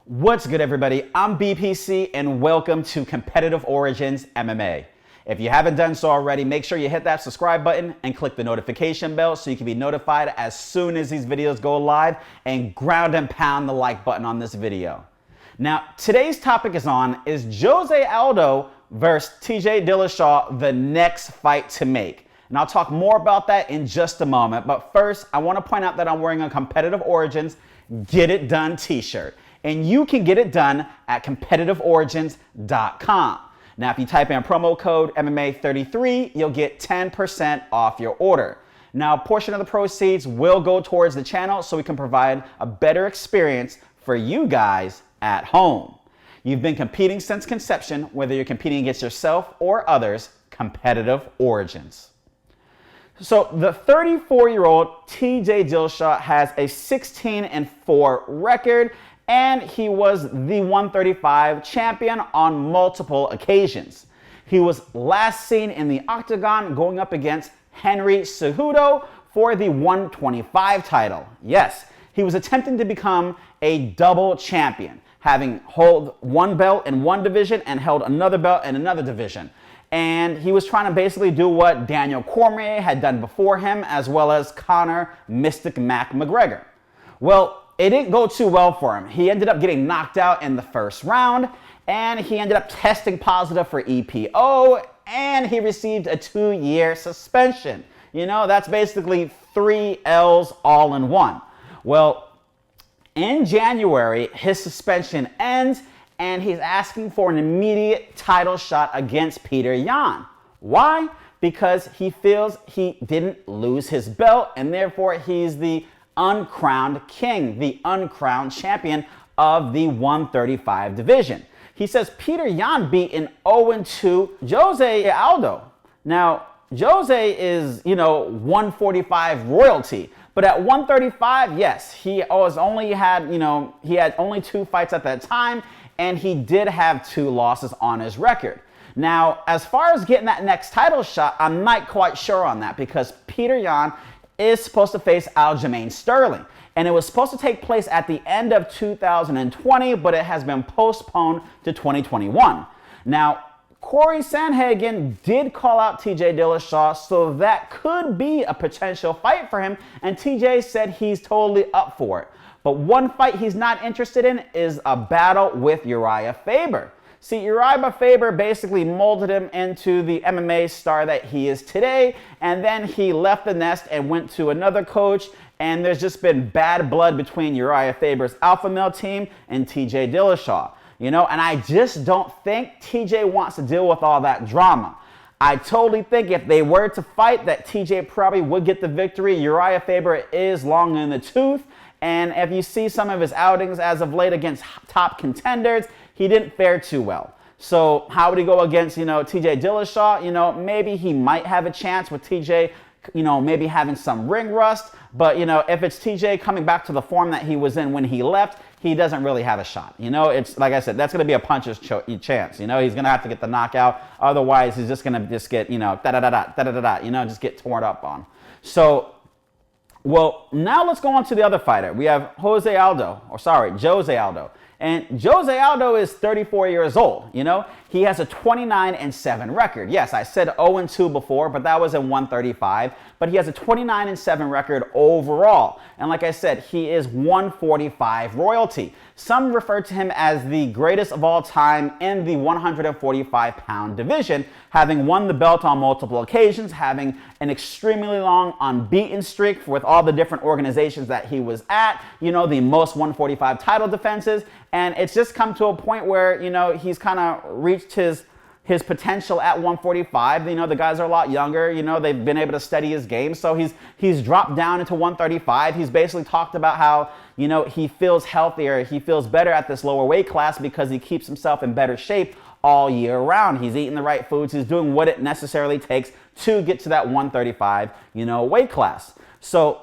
What's good, everybody? I'm BPC and welcome to Competitive Origins MMA. If you haven't done so already, make sure you hit that subscribe button and click the notification bell so you can be notified as soon as these videos go live, and ground and pound the like button on this video. Now, today's topic is Jose Aldo versus TJ Dillashaw the next fight to make? And I'll talk more about that in just a moment. But first, I want to point out that I'm wearing a Competitive Origins Get It Done t-shirt. And you can get it done at competitiveorigins.com. Now, if you type in promo code MMA33, you'll get 10% off your order. Now, a portion of the proceeds will go towards the channel so we can provide a better experience for you guys at home. You've been competing since conception, whether you're competing against yourself or others. Competitive Origins. So the 34-year-old TJ Dillashaw has a 16-4 record, and he was the 135 champion on multiple occasions. He was last seen in the octagon going up against Henry Cejudo for the 125 title. Yes, he was attempting to become a double champion, having held one belt in one division and held another belt in another division. And he was trying to basically do what Daniel Cormier had done before him, as well as Conor Mystic Mac McGregor. Well, it didn't go too well for him. He ended up getting knocked out in the first round, and he ended up testing positive for EPO, and he received a 2-year suspension. You know, that's basically 3 L's all in one. Well, in January, his suspension ends, and he's asking for an immediate title shot against Petr Yan. Why? Because he feels he didn't lose his belt, and therefore he's the uncrowned king, the uncrowned champion of the 135 division. He says Petr Yan beat an 0-2 Jose Aldo. Now, Jose is, 145 royalty. But at 135, yes, he had only 2 fights at that time, and he did have 2 losses on his record. Now, as far as getting that next title shot, I'm not quite sure on that, because Petr Yan is supposed to face Aljamain Sterling. And it was supposed to take place at the end of 2020, but it has been postponed to 2021. Now, Corey Sandhagen did call out TJ Dillashaw, so that could be a potential fight for him, and TJ said he's totally up for it. But one fight he's not interested in is a battle with Uriah Faber. See, Uriah Faber basically molded him into the MMA star that he is today, and then he left the nest and went to another coach, and there's just been bad blood between Uriah Faber's Alpha Male team and TJ Dillashaw. And I just don't think TJ wants to deal with all that drama. I totally think if they were to fight, that TJ probably would get the victory. Uriah Faber is long in the tooth, and if you see some of his outings as of late against top contenders, he didn't fare too well. So how would he go against, TJ Dillashaw? Maybe he might have a chance with TJ, maybe having some ring rust. But, if it's TJ coming back to the form that he was in when he left, he doesn't really have a shot. It's like I said, that's going to be a puncher's chance. He's going to have to get the knockout. Otherwise, he's just going to get, just get torn up on. So, well, now let's go on to the other fighter. We have Jose Aldo. And Jose Aldo is 34 years old. He has a 29-7 record. Yes, I said 0-2 before, but that was in 135. But he has a 29-7 record overall. And like I said, he is 145 royalty. Some refer to him as the greatest of all time in the 145-pound division, having won the belt on multiple occasions, having an extremely long unbeaten streak with all the different organizations that he was at, the most 145 title defenses. And it's just come to a point where, he's kind of reached his potential at 145. The guys are a lot younger. They've been able to steady his game. So he's dropped down into 135. He's basically talked about how, he feels healthier. He feels better at this lower weight class because he keeps himself in better shape all year round. He's eating the right foods. He's doing what it necessarily takes to get to that 135, weight class. So,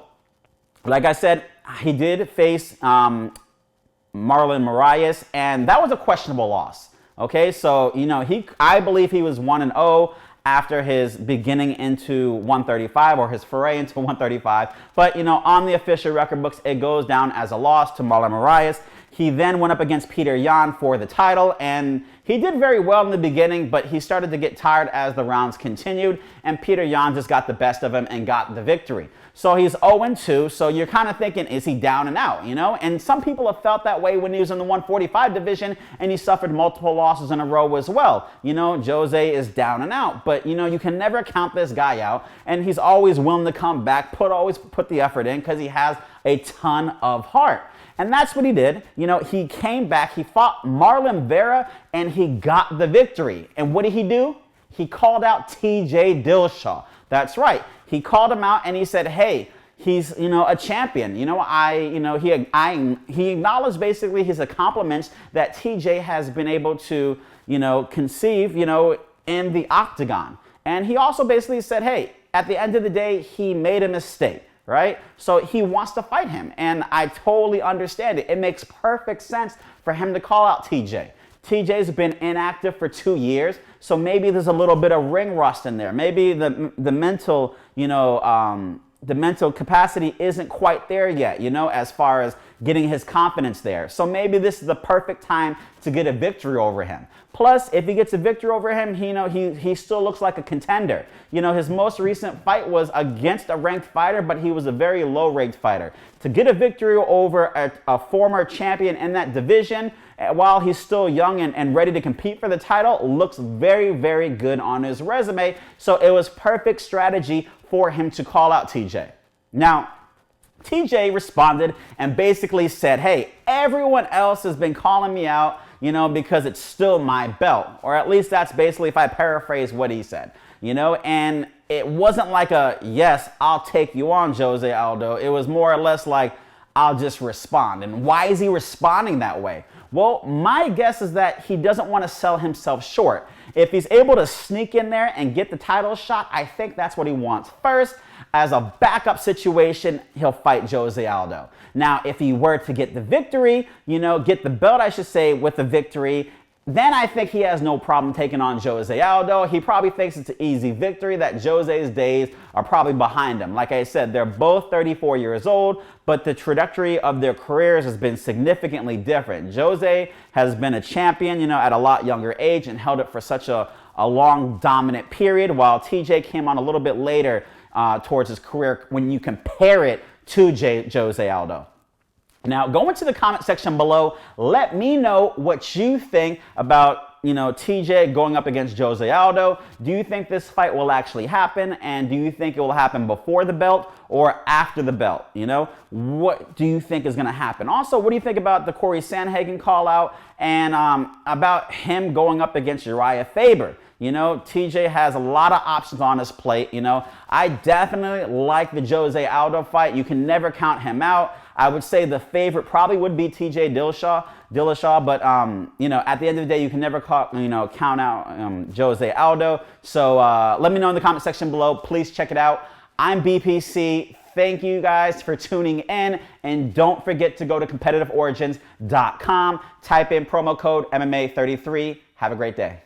like I said, he did face Marlon Vera, and that was a questionable loss. Okay, so, I believe he was 1-0 after his beginning into 135 or his foray into 135. But, on the official record books, it goes down as a loss to Marlon Vera. He then went up against Peter Yan for the title, and he did very well in the beginning, but he started to get tired as the rounds continued, and Peter Yan just got the best of him and got the victory. So he's 0-2, so you're kind of thinking, is he down and out, you know? And some people have felt that way when he was in the 145 division, and he suffered multiple losses in a row as well. You know, Jose is down and out, but, you know, you can never count this guy out, and he's always willing to come back, always put the effort in, because he has a ton of heart. And that's what he did. You know, he came back, he fought Marlon Vera, and he got the victory. And what did he do? He called out TJ Dillashaw. That's right. He called him out and he said, hey, he's, you know, a champion. You know, he acknowledged basically his accomplishments that TJ has been able to, you know, conceive, you know, in the octagon. And he also basically said, hey, at the end of the day, he made a mistake. Right? So he wants to fight him, and I totally understand it. It makes perfect sense for him to call out TJ. TJ's been inactive for 2 years, so maybe there's a little bit of ring rust in there. Maybe the mental, you know, the mental capacity isn't quite there yet, you know, as far as getting his confidence there. So maybe this is the perfect time to get a victory over him. Plus, if he gets a victory over him, he still looks like a contender. You know, his most recent fight was against a ranked fighter, but he was a very low-ranked fighter. To get a victory over a former champion in that division, while he's still young and ready to compete for the title, looks very, very good on his resume. So it was perfect strategy for him to call out TJ. Now, TJ responded and basically said, hey, everyone else has been calling me out, you know, because it's still my belt. Or at least that's basically, if I paraphrase what he said, you know, and it wasn't like a, yes, I'll take you on, Jose Aldo. It was more or less like, I'll just respond. And why is he responding that way? Well, my guess is that he doesn't want to sell himself short. If he's able to sneak in there and get the title shot, I think that's what he wants. First, as a backup situation, he'll fight Jose Aldo. Now, if he were to get the victory, you know, get the belt, I should say, with the victory, then I think he has no problem taking on Jose Aldo. He probably thinks it's an easy victory, that Jose's days are probably behind him. Like I said, they're both 34 years old, but the trajectory of their careers has been significantly different. Jose has been a champion, you know, at a lot younger age and held it for such a long, dominant period, while TJ came on a little bit later towards his career when you compare it to Jose Aldo. Now, go into the comment section below. Let me know what you think about, you know, TJ going up against Jose Aldo. Do you think this fight will actually happen? And do you think it will happen before the belt or after the belt? You know, what do you think is going to happen? Also, what do you think about the Corey Sandhagen call out and about him going up against Uriah Faber? You know, TJ has a lot of options on his plate. You know, I definitely like the Jose Aldo fight. You can never count him out. I would say the favorite probably would be TJ Dillashaw, but you know, at the end of the day, you can never count out Jose Aldo. So let me know in the comment section below. Please check it out. I'm BPC. Thank you guys for tuning in, and don't forget to go to competitiveorigins.com. Type in promo code MMA33. Have a great day.